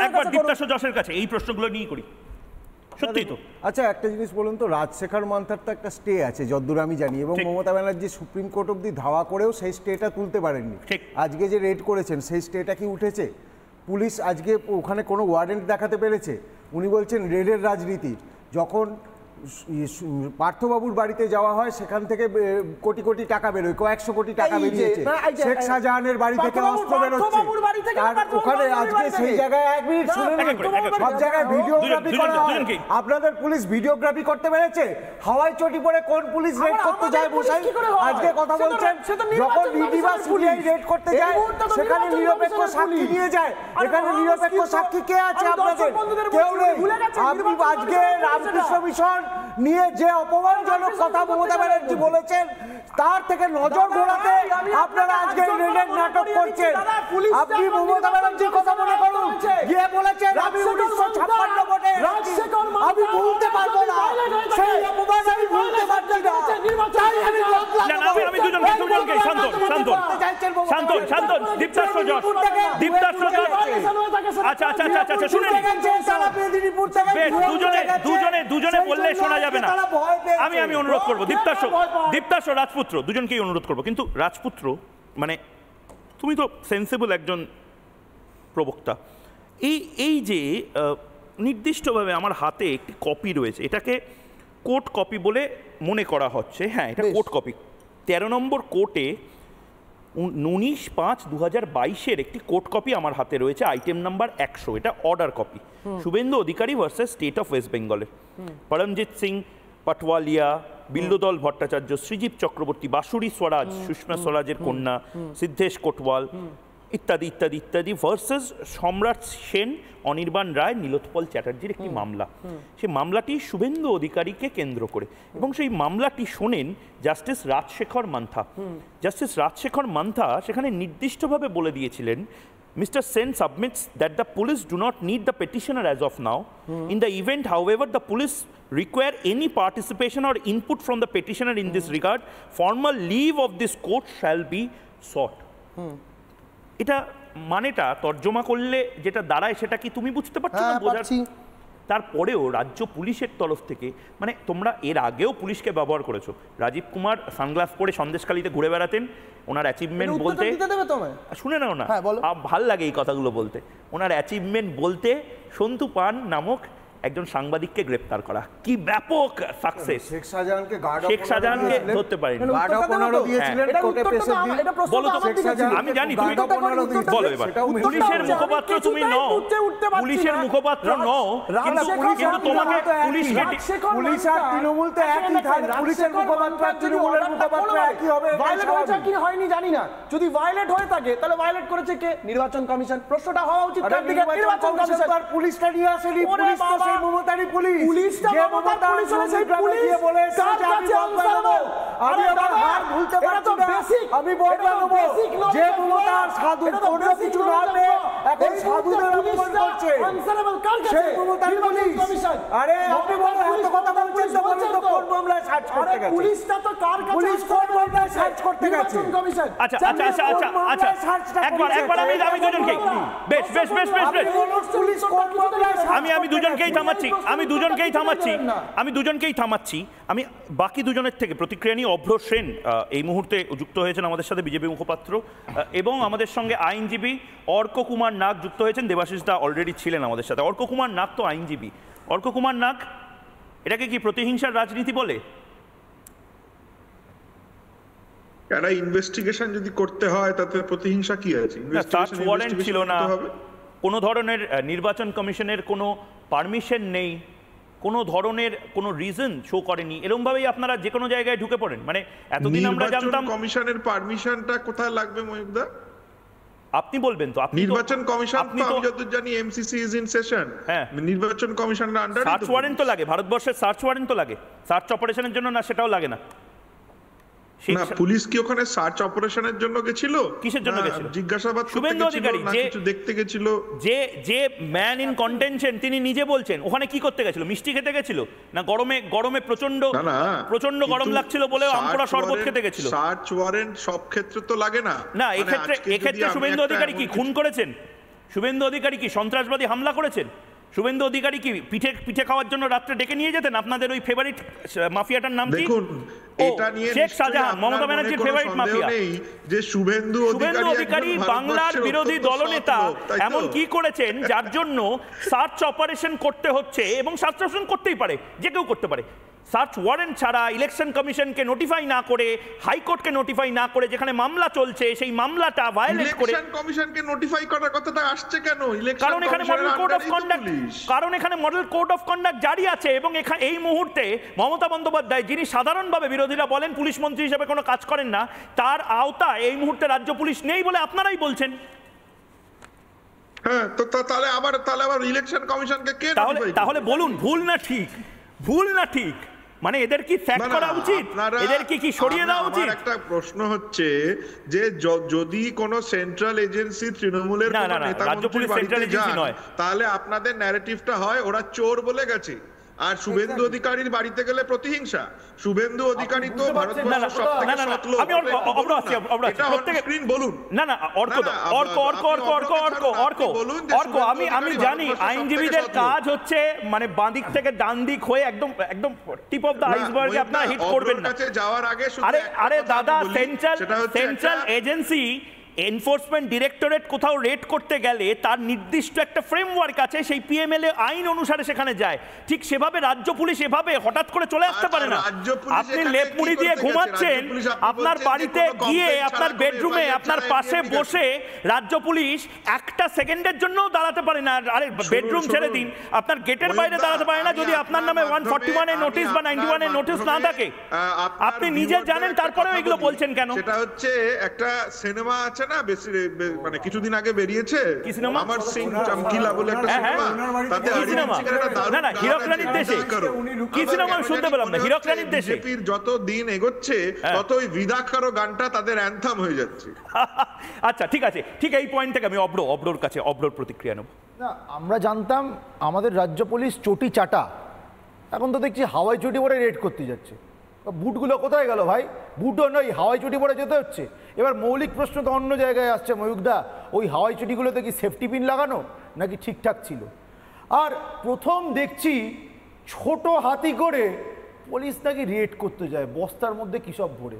একবার দীপ্তাশ্ব যশের কাছে এই প্রশ্নগুলো নিয়ে করি। সত্যি তো। আচ্ছা, একটা জিনিস বলুন তো, রাজশেখর মান্থার তো একটা স্টে আছে যতদূর আমি জানি, এবং মমতা ব্যানার্জি সুপ্রিম কোর্ট অব্দি ধাওয়া করেও সেই স্টেটা তুলতে পারেননি। আজকে যে রেড করেছেন সেই স্টেটা কি উঠেছে? পুলিশ আজকে ওখানে কোনো ওয়ারেন্ট দেখাতে পেরেছে? উনি বলছেন রেডের রাজনীতি। যখন পার্থবাবুর বাড়িতে যাওয়া হয় সেখান থেকে কোটি কোটি টাকা বেরোয়, কয়েকশো কোটি টাকা বেরিয়েছে। শেখ শাহজাহানের বাড়ি থেকে অস্ত্র বেরোচ্ছে, আর ওখানে আজকে সেই জায়গায় এক মিনিট শুনে নিন, সব জায়গায় ভিডিওগ্রাফি করা হয়। আপনাদের পুলিশ ভিডিওগ্রাফি করতে পেরেছে? হাওয়াই চটি পরে কোন পুলিশ রেড করতে যায় বসাই? আজকে কথা বলছেন যখন ইডি বা সিবিআই রেড করতে যায় সেখানে নিরপেক্ষ সাক্ষী নিয়ে যায়। এখানে নিরপেক্ষ সাক্ষী কে আছে? আপনাদের কেউ নেই। আপনি আজকে রামকৃষ্ণ মিশন নিয়ে যে অপমানজনক কথা মমতা ব্যানার্জি বলেছেন তার থেকে নজর ঘোরাতে আপনারা আজকে রেডের নাটক করছেন। আপনি মমতা ব্যানার্জির কথা মনে করুন, গিয়ে বলেছেন আমি 1956 ভোটে আমি ভুলতে পারবো না, সেই অপমান আমি ভুলতে পারছি না। আমি দুজনকে শান্তন দীপ্তাশ্ব যশ আচ্ছা শুনে দুজনে বললে শোনা যাবে না। আমি অনুরোধ করবো দীপ্তাশ্ব রাজপুত্র দুজনকেই অনুরোধ করবো, কিন্তু রাজপুত্র মানে তুমি তো সেন্সিবল একজন প্রবক্তা। এই যে নির্দিষ্টভাবে আমার হাতে একটি কপি রয়েছে, এটাকে কোর্ট কপি বলে মনে করা হচ্ছে। হ্যাঁ, এটা কোর্ট কপি। 13 নম্বর কোর্টে 19/5/2022 একটি কোর্ট কপি আমার হাতে রয়েছে, আইটেম নাম্বার 100। এটা order copy, Suvendu Adhikari versus state of West বেঙ্গলের। পরমজিৎ সিং পাটওয়ালিয়া, বিল্লুদল ভট্টাচার্য, শ্রীজীব চক্রবর্তী, বাসুরি স্বরাজ, সুষমা স্বরাজের কন্যা, সিদ্ধেশ কোটওয়াল ইত্যাদি ইত্যাদি ইত্যাদি ভার্সেস সম্রাট সেন, অনির্বাণ রায়, নীলোৎপল চ্যাটার্জির একটি মামলা। সেই মামলাটি শুভেন্দু অধিকারীকে কেন্দ্র করে, এবং সেই মামলাটি শোনেন জাস্টিস রাজশেখর মান্থা। জাস্টিস রাজশেখর মান্থা সেখানে নির্দিষ্টভাবে বলে দিয়েছিলেন, Mr. Sen submits that the police do not need the petitioner as of now. In the event, however, the police require any participation or input from the petitioner in this regard, formal leave of this court shall be sought. এটা মানেটা তর্জমা করলে যেটা দাঁড়ায় সেটা কি তুমি বুঝতে পারছো না? তারপরেও রাজ্য পুলিশের তরফ থেকে, মানে তোমরা এর আগেও পুলিশকে ব্যবহার করেছো। রাজীব কুমার সানগ্লাস পরে সন্দেশখালীতে ঘুরে বেড়াতেন, ওনার অ্যাচিভমেন্ট বলতে, শুনে নাও না, ভাল লাগে এই কথাগুলো বলতে। ওনার অ্যাচিভমেন্ট বলতে সন্তু পান নামক একজন সাংবাদিককে গ্রেপ্তার করা, কি ব্যাপক সাকসেস। শেখ শাহজাহানকে ধরতে পারেন। আমি জানি তুমি বলো এবার, পুলিশের মুখপাত্র তুমি নও, পুলিশের মুখপাত্র নও, কিন্তু তোমাকে পুলিশ আর তৃণমূল তো একই থাকে। পুলিশের মুখপাত্র আর তৃণমূলের মুখপাত্র একই হবে। ভায়োলেট হয়েছে কি হয়নি জানি না, যদি ভায়োলেট হয়ে থাকে তাহলে ভায়োলেট করেছে কে? নির্বাচন কমিশন। প্রশ্নটা হওয়া উচিত নির্বাচন কমিশন। পুলিশটা নিয়ে আসেনি, পুলিশ তো সেই মমতারই পুলিশ। পুলিশটা মমতার পুলিশ হলে সেই পুলিশ কার কাছে আনসার দেব? আমি আবার হার ভুলতে পারছি না, আমি বলবো যে মমতার সাধু কোনো কিছু না পেয়ে এখন সাধুদের অপমান করছে, আনসারেবল কার কাছে? সেই মমতার পুলিশ। আরে আপনি বলো, এত কথা বলছেন তো বলেন তো কোন মামলায় সার্চ করতে গেছে? পুলিশটা তো কার কাছে? পুলিশ কোন মামলায় সার্চ করতে গেছে? নির্বাচন কমিশন। আচ্ছা একবার আমি দুজনকেই বেশ পুলিশ কোন মামলায় আমি দুজনকেই থামাচ্ছি। আমি বাকি দুজনের থেকে প্রতিক্রিয়া নিয়ে। অভ্র সেন এই মুহূর্তে যুক্ত হয়েছেন আমাদের সাথে, বিজেপি মুখপাত্র, এবং আমাদের সঙ্গে আইনজীবী অর্ক কুমার নাগ যুক্ত হয়েছেন। দেবাশিস দা অলরেডি ছিলেন আমাদের সাথে। অর্ক কুমার নাগ তো আইনজীবী। অর্ক কুমার নাগ, এটাকে কি প্রতিহিংসার রাজনীতি বলে? একটা ইনভেস্টিগেশন যদি করতে হয় তাতে প্রতিহিংসা কি আছে? সার্চ ওয়ারেন্ট ছিল না, কোনো ধরনের নির্বাচন কমিশনের কোনো পারমিশন নেই, কোনো ধরনের কোনো রিজন শো করেনি, এরকমভাবেই আপনারা যে কোনো জায়গায় ঢুকে পড়েন। মানে এতদিন আমরা জানতাম কমিশনের পারমিশনটা কোথায় লাগবে মহিউদ্দা? আপনি বলবেন তো। নির্বাচন কমিশন তো আমি যতদূর জানি এমসিসি ইজ ইন সেশন। হ্যাঁ, নির্বাচন কমিশনের আন্ডারে সার্চ ওয়ারেন্ট তো লাগে, ভারতবর্ষের সার্চ ওয়ারেন্ট তো লাগে, সার্চ অপারেশনের জন্য না সেটাও লাগে না। না, পুলিশ কি ওখানে সার্চ অপারেশনের জন্য গেছিল? কিসের জন্য গেছিল? জিজ্ঞাসাবাদ শুভেন্দু অধিকারী না কিছু দেখতে গেছিল? যে ম্যান ইন কন্টেনশন তিনি নিজে বলছেন ওখানে কি করতে গেছিল? মিষ্টি খেতে গেছিল না? গরমে প্রচন্ড গরম লাগছিল বলে আমপোড়া শরবত খেতে গেছিল? সার্চ ওয়ারেন্ট সব ক্ষেত্রে তো লাগে না। না, এক্ষেত্রে শুভেন্দু অধিকারী কি খুন করেছেন? শুভেন্দু অধিকারী কি সন্ত্রাসবাদী হামলা করেছেন? শুভেন্দু অধিকারী কি পিঠে খাওয়ার জন্য রাত্রে ডেকে নিয়ে যেতেন আপনাদের ওই ফেভারিট মাফিয়াটার নাম কি? দেখুন, এটা নিয়ে শেখ শাহজাহান, মমতা ব্যানার্জির ফেভারিট মাফিয়া। যে শুভেন্দু অধিকারী বাংলার বিরোধী দলনেতা এমন কি করেছেন যার জন্য সার্চ অপারেশন করতে হচ্ছে, এবং সার্চ অপারেশন করতেই পারে, যে কেউ করতে পারে, সার্চ ওয়ারেন্ট ছাড়া, ইলেকশন কমিশনকে নোটিফাই না করে, হাইকোর্টকে নোটিফাই না করে, যেখানে মামলা চলছে সেই মামলাটা ভায়োলেট করে। ইলেকশন কমিশনকে নোটিফাই করার কথাটা আসছে কেন? কারণ এখানে মডেল কোড অফ কন্ডাক্ট, জারি আছে, এবং এই মুহূর্তে মমতা বন্দ্যোপাধ্যায়, যিনি সাধারণভাবে বিরোধীরা বলেন পুলিশ মন্ত্রী হিসেবে কোনো কাজ করেন না, তার আওতায় এই মুহূর্তে রাজ্য পুলিশ নেই বলে আপনারাই বলছেন। হ্যাঁ, তো তাহলে আবার ইলেকশন কমিশনকে কে নোটিফাই? তাহলে বলুন ভুল না ঠিক? ভুল না ঠিক মানে এদের কি স্যাক করা উচিত? এদের কি সরিয়ে দেওয়া উচিত? একটা প্রশ্ন হচ্ছে যে যদি কোনো সেন্ট্রাল এজেন্সি তৃণমূলের কোনো নেতা মন্ত্রী বাড়িতে যান, তাহলে আপনাদের ন্যারেটিভটা হয় ওরা চোর বলে গেছে, আর শুভেন্দু অধিকারীর বাড়িতে গেলে প্রতিহিংসা। শুভেন্দু অধিকারী তো ভারতবর্ষের সবথেকে সৎ লোক। আমি জানি আইনজীবীদের কাজ হচ্ছে মানে বাঁ দিক থেকে ডান দিক হয়ে একদম টিপ অফ দ্য আইসবার্গে আপনারা হিট করবেন না। যাওয়ার আগে আরে দাদা, সেন্ট্রাল এজেন্সি এনফোর্সমেন্ট ডিরেক্টরেট কোথাও রেড করতে গেলে তার নির্দিষ্ট একটা ফ্রেমওয়ার্ক আছে, সেই পিএমএলএ আইন অনুসারে সেখানে যায়। ঠিক সেভাবে রাজ্য পুলিশ এভাবে হঠাৎ করে চলে আসতে পারে না। আপনি লেপমুড়ি দিয়ে ঘুমাচ্ছেন, আপনার বাড়িতে গিয়ে আপনার বেডরুমে আপনার পাশে বসে রাজ্য পুলিশ একটা সেকেন্ডের জন্যও দাঁড়াতে পারে না। আরে বেডরুম ছেড়ে দিন, আপনার গেটের বাইরে দাঁড়াতে পারে না যদি আপনার নামে 141 এর নোটিশ বা 91 এর নোটিশ না থাকে। আপনি নিজে জানেন, তারপরেও এগুলো বলছেন কেন? সেটা হচ্ছে একটা সিনেমা আছে না, মানে কিছুদিন আগে বেরিয়েছে, আমার সিং চমকিলা বলে একটা সিনেমা, তাতে হীরক রানীর দেশে, কি সিনেমা আমি শুনতে পেলাম না, হীরক রানীর দেশে। যত দিন এগোচ্ছে তত ওই বিদাকারো গানটা তাদের অ্যানথাম হয়ে যাচ্ছে। আচ্ছা ঠিক আছে, ঠিক এই পয়েন্ট থেকে আমি অব্রোর কাছে প্রতিক্রিয়া নেব। না, আমরা জানতাম আমাদের রাজ্য পুলিশ চটি চাটা, এখন তো দেখছি হাওয়াই চটি পরে রেড করতে যাচ্ছে। বুটগুলো কোথায় গেল ভাই? বুটও নয়, হাওয়াই চটি পরে যেতে হচ্ছে। এবার মৌলিক প্রশ্ন তো অন্য জায়গায় আসছে ময়ূকদা, ওই হাওয়াই চটিগুলোতে কি সেফটি পিন লাগানো নাকি ঠিকঠাক ছিল? আর প্রথম দেখছি ছোট হাতি করে পুলিশ নাকি রেড করতে যায়, বস্তার মধ্যে কী সব ভরে।